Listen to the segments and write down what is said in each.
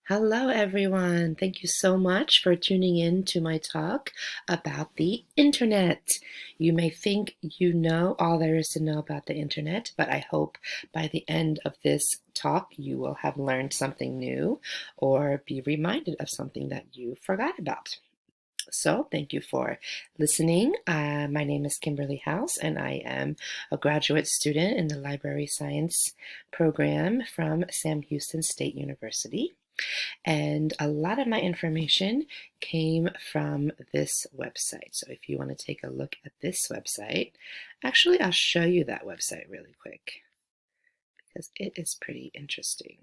Hello, everyone. Thank you so much for tuning in to my talk about the internet. You may think you know all there is to know about the internet, but I hope by the end of this talk you will have learned something new or be reminded of something that you forgot about. So, thank you for listening. My name is Kimberly House, and I am a graduate student in the Library Science program from Sam Houston State University. And a lot of my information came from this website. So if you want to take a look at this website, actually, I'll show you that website really quick because it is pretty interesting.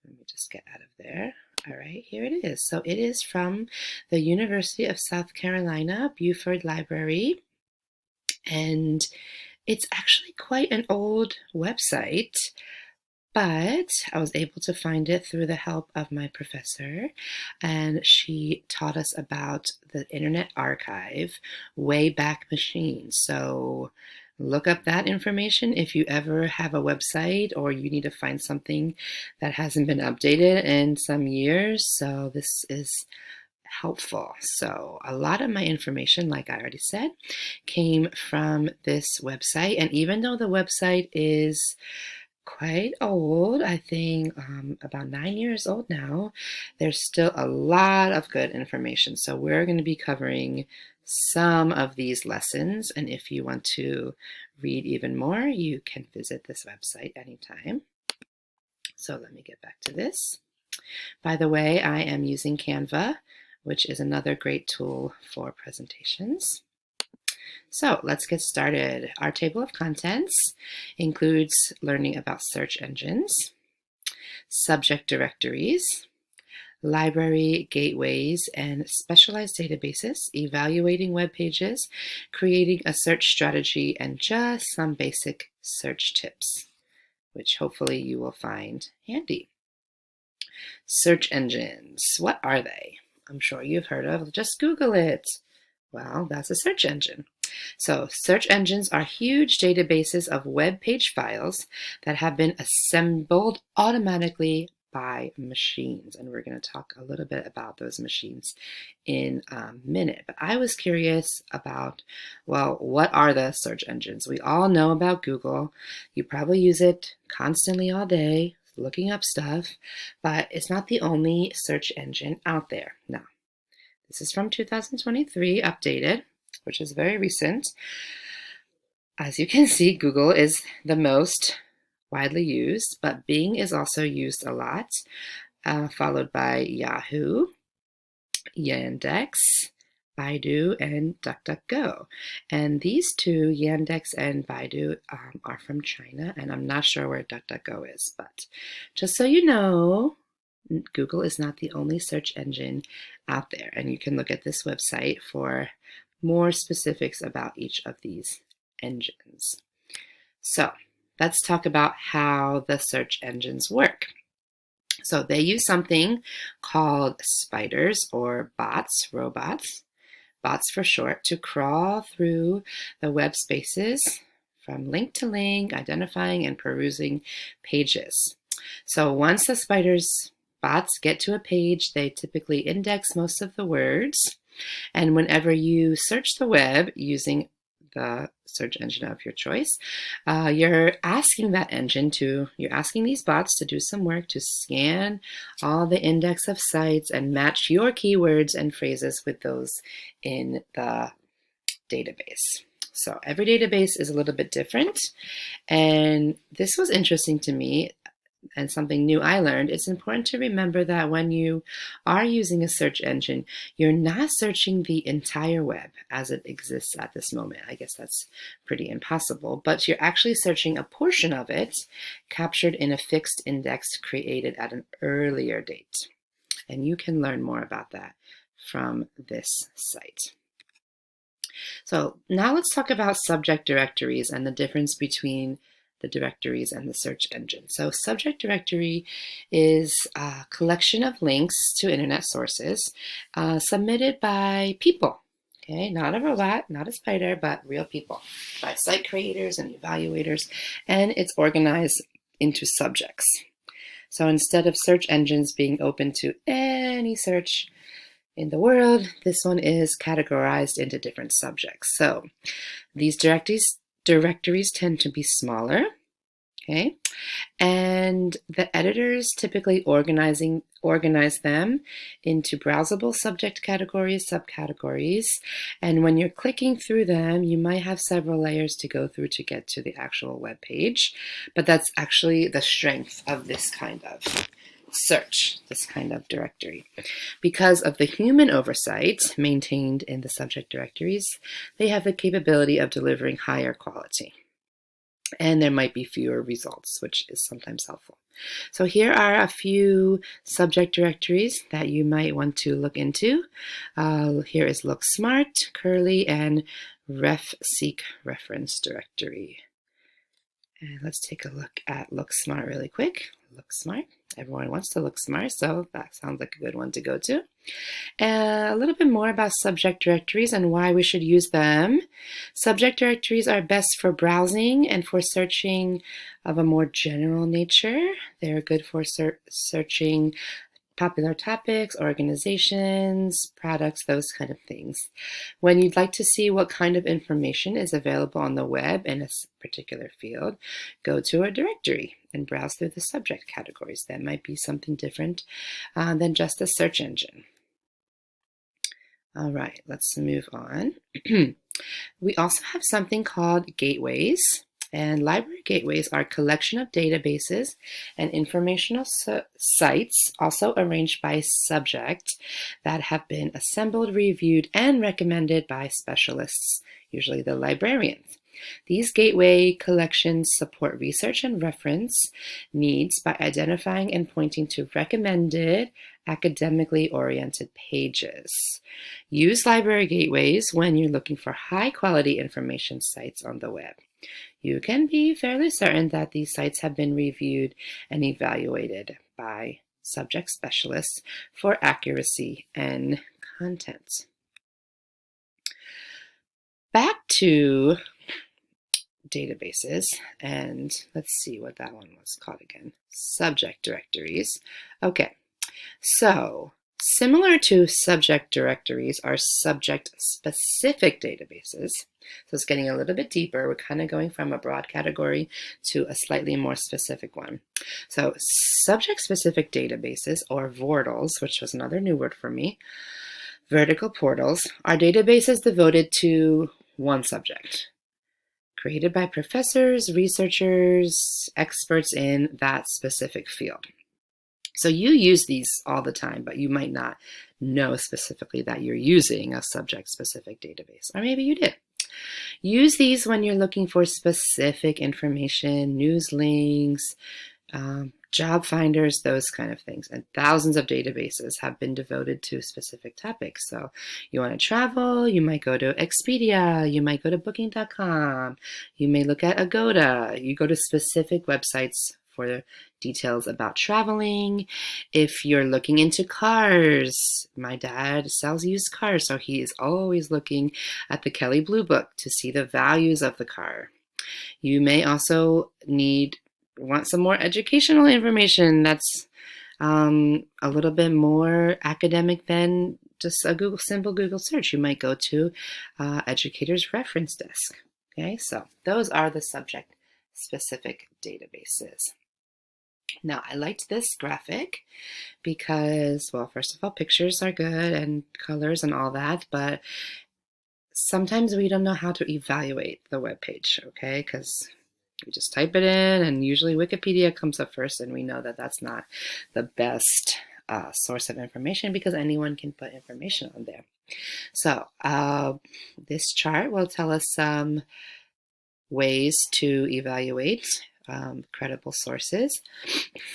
Let me just get out of there. All right, here it is. So it is from the University of South Carolina, Buford Library. And it's actually quite an old website. But I was able to find it through the help of my professor, and she taught us about the Internet Archive, Wayback Machine. So look up that information if you ever have a website or you need to find something that hasn't been updated in some years. So this is helpful. So a lot of my information, like I already said, came from this website. And even though the website is quite old, I think about 9 years old now, there's still a lot of good information. So we're going to be covering some of these lessons. And if you want to read even more, you can visit this website anytime. So let me get back to this. By the way, I am using Canva, which is another great tool for presentations. So let's get started. Our table of contents includes learning about search engines, subject directories, library gateways and specialized databases, evaluating web pages, creating a search strategy, and just some basic search tips, which hopefully you will find handy. Search engines, what are they? I'm sure you've heard of. Just Google it. Well, that's a search engine. So search engines are huge databases of web page files that have been assembled automatically by machines. And we're going to talk a little bit about those machines in a minute. But I was curious about, well, what are the search engines? We all know about Google. You probably use it constantly all day, looking up stuff, but it's not the only search engine out there. Now, this is from 2023, updated, which is very recent. As you can see, Google is the most widely used, but Bing is also used a lot, followed by Yahoo, Yandex, Baidu, and DuckDuckGo. And these two, Yandex and Baidu, are from China, and I'm not sure where DuckDuckGo is, but just so you know, Google is not the only search engine out there, and you can look at this website for more specifics about each of these engines. So let's talk about how the search engines work. So they use something called spiders or bots, robots, bots for short, to crawl through the web spaces from link to link, identifying and perusing pages. So once the spiders bots get to a page, they typically index most of the words. And whenever you search the web using the search engine of your choice, you're asking these bots to do some work to scan all the index of sites and match your keywords and phrases with those in the database. So every database is a little bit different. And this was interesting to me and something new I learned. It's important to remember that when you are using a search engine, you're not searching the entire web as it exists at this moment. I guess that's pretty impossible, but you're actually searching a portion of it captured in a fixed index created at an earlier date. And you can learn more about that from this site. So now let's talk about subject directories and the difference between the directories and the search engine. So subject directory is a collection of links to internet sources submitted by people. Okay, not a robot, not a spider, but real people, by site creators and evaluators, and it's organized into subjects. So instead of search engines being open to any search in the world, this one is categorized into different subjects. So these directories tend to be smaller, okay? And the editors typically organize them into browsable subject categories, subcategories. And when you're clicking through them, you might have several layers to go through to get to the actual web page. But that's actually the strength of this kind of search, this kind of directory. Because of the human oversight maintained in the subject directories, they have the capability of delivering higher quality. And there might be fewer results, which is sometimes helpful. So here are a few subject directories that you might want to look into. Here is LookSmart, Curly, and RefSeek reference directory. And let's take a look at LookSmart really quick. LookSmart. Everyone wants to look smart, so that sounds like a good one to go to. A little bit more about subject directories and why we should use them. Subject directories are best for browsing and for searching of a more general nature. They're good for searching popular topics, organizations, products, those kind of things. When you'd like to see what kind of information is available on the web in a particular field, go to a directory and browse through the subject categories. That might be something different than just a search engine. All right, let's move on. We also have something called gateways. And library gateways are a collection of databases and informational sites, also arranged by subject, that have been assembled, reviewed, and recommended by specialists, usually the librarians. These gateway collections support research and reference needs by identifying and pointing to recommended, academically oriented pages. Use library gateways when you're looking for high-quality information sites on the web. You can be fairly certain that these sites have been reviewed and evaluated by subject specialists for accuracy and content. Back to databases, and let's see what that one was called again. Subject directories. Okay, so similar to subject directories are subject-specific databases. So it's getting a little bit deeper. We're kind of going from a broad category to a slightly more specific one. So subject-specific databases, or VORDLs, which was another new word for me, vertical portals, are databases devoted to one subject, created by professors, researchers, experts in that specific field. So you use these all the time, but you might not know specifically that you're using a subject-specific database, or maybe you did. Use these when you're looking for specific information, news links, job finders, those kind of things. And thousands of databases have been devoted to specific topics. So you want to travel, you might go to Expedia, you might go to Booking.com, you may look at Agoda. You go to specific websites for details about traveling. If you're looking into cars, my dad sells used cars, so he is always looking at the Kelley Blue Book to see the values of the car. You may also want some more educational information that's a little bit more academic than just a simple Google search. You might go to Educator's Reference Desk. Okay, so those are the subject-specific databases. Now, I liked this graphic because, well, first of all, pictures are good and colors and all that, but sometimes we don't know how to evaluate the web page, okay? Because we just type it in, and usually Wikipedia comes up first, and we know that that's not the best source of information because anyone can put information on there. So this chart will tell us some ways to evaluate credible sources.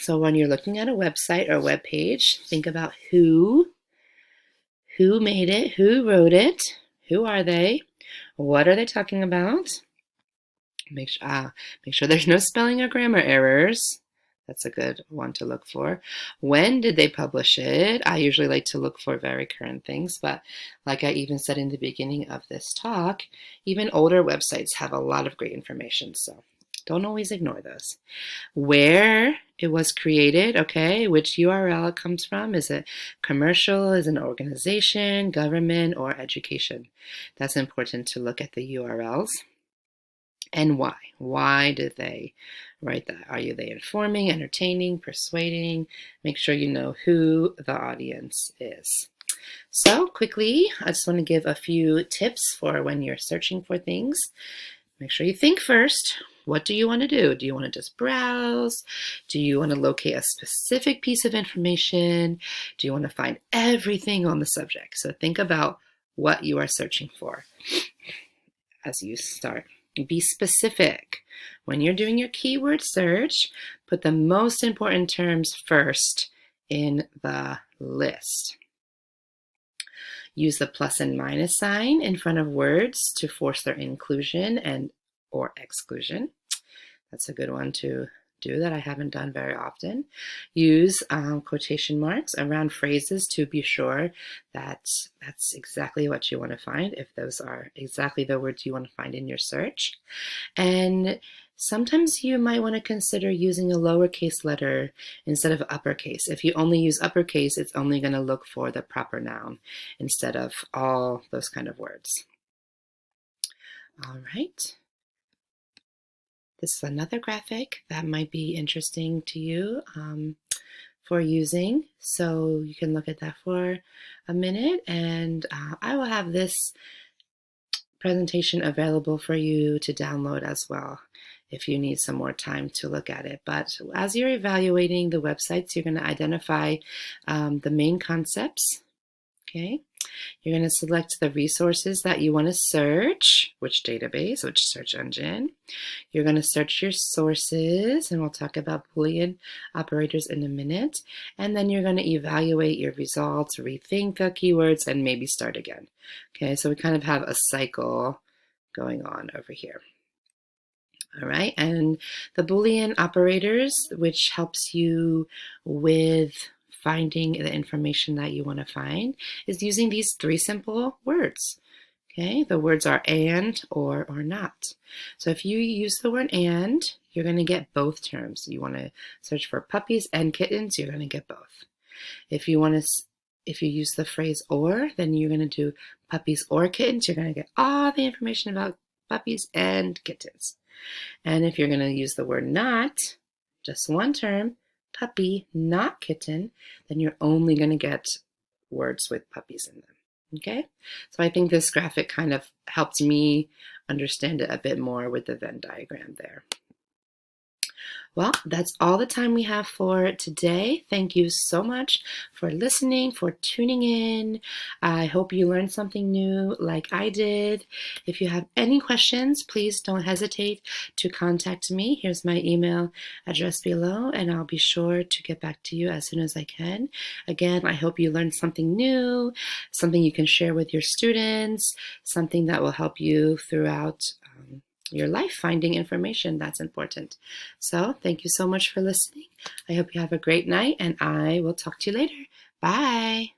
So when you're looking at a website or web page, think about who made it, who wrote it, who are they, what are they talking about. Make sure there's no spelling or grammar errors. That's a good one to look for. When did they publish it? I usually like to look for very current things, but like I even said in the beginning of this talk, even older websites have a lot of great information, so Don't always ignore those. Where it was created, okay, which URL it comes from. Is it commercial? Is it an organization, government, or education? That's important to look at the URLs. And why? Why did they write that? Are they informing, entertaining, persuading? Make sure you know who the audience is. So quickly, I just want to give a few tips for when you're searching for things. Make sure you think first. What do you want to do? Do you want to just browse? Do you want to locate a specific piece of information? Do you want to find everything on the subject? So think about what you are searching for as you start. Be specific. When you're doing your keyword search, put the most important terms first in the list. Use the plus and minus sign in front of words to force their inclusion and or exclusion. That's a good one to do that I haven't done very often. Use quotation marks around phrases to be sure that that's exactly what you want to find, if those are exactly the words you want to find in your search. And sometimes you might want to consider using a lowercase letter instead of uppercase. If you only use uppercase, it's only going to look for the proper noun instead of all those kind of words. All right. This is another graphic that might be interesting to you for using. So you can look at that for a minute, and I will have this presentation available for you to download as well if you need some more time to look at it. But as you're evaluating the websites, you're going to identify the main concepts. Okay. You're going to select the resources that you want to search, which database, which search engine. You're going to search your sources, and we'll talk about Boolean operators in a minute. And then you're going to evaluate your results, rethink the keywords, and maybe start again. Okay, so we kind of have a cycle going on over here. All right, and the Boolean operators, which helps you with finding the information that you want to find, is using these three simple words. Okay, the words are and, or not. So if you use the word and, you're going to get both terms. You want to search for puppies and kittens, you're going to get both. If you use the phrase or, then you're going to do puppies or kittens, you're going to get all the information about puppies and kittens. And if you're going to use the word not, just one term, puppy, not kitten, then you're only going to get words with puppies in them. Okay, so I think this graphic kind of helped me understand it a bit more with the Venn diagram there. Well, that's all the time we have for today. Thank you so much for listening, for tuning in. I hope you learned something new like I did. If you have any questions, please don't hesitate to contact me. Here's my email address below, and I'll be sure to get back to you as soon as I can. Again, I hope you learned something new, something you can share with your students, something that will help you throughout your life, finding information that's important. So thank you so much for listening. I hope you have a great night, and I will talk to you later. Bye.